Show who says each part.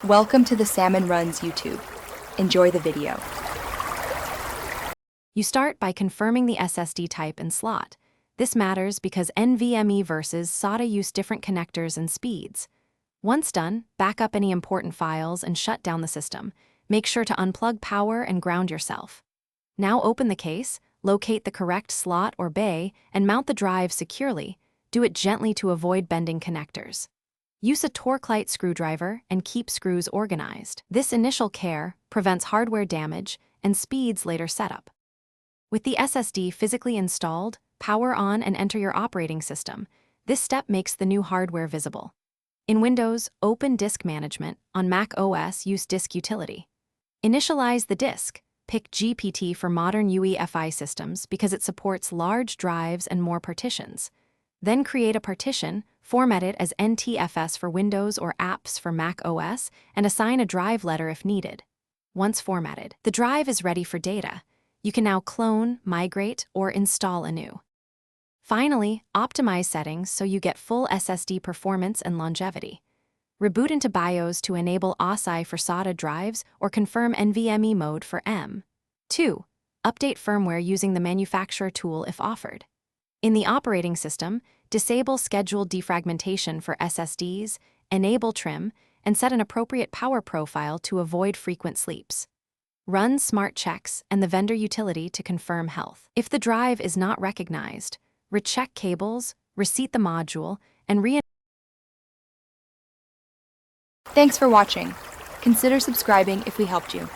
Speaker 1: Welcome to the Salmon Runs YouTube. Enjoy the video.
Speaker 2: You start by confirming the SSD type and slot. This matters because NVMe versus SATA use different connectors and speeds. Once done, back up any important files and shut down the system. Make sure to unplug power and ground yourself. Now open the case, locate the correct slot or bay, and mount the drive securely. Do it gently to avoid bending connectors. Use a Torque-Lite screwdriver and keep screws organized. This initial care prevents hardware damage and speeds later setup. With the SSD physically installed, power on and enter your operating system. This step makes the new hardware visible. In Windows, open Disk Management. On Mac OS, use Disk Utility. Initialize the disk. Pick GPT for modern UEFI systems because it supports large drives and more partitions. Then create a partition, format it as NTFS for Windows or Apps for Mac OS, and assign a drive letter if needed. Once formatted, the drive is ready for data. You can now clone, migrate, or install anew. Finally, optimize settings so you get full SSD performance and longevity. Reboot into BIOS to enable OSI for SATA drives or confirm NVMe mode for M. 2. Update firmware using the manufacturer tool if offered. In the operating system, disable scheduled defragmentation for SSDs, enable trim, and set an appropriate power profile to avoid frequent sleeps. Run smart checks and the vendor utility to confirm health. If the drive is not recognized, recheck cables, reseat the module, and
Speaker 1: Thanks for watching. Consider subscribing if we helped you.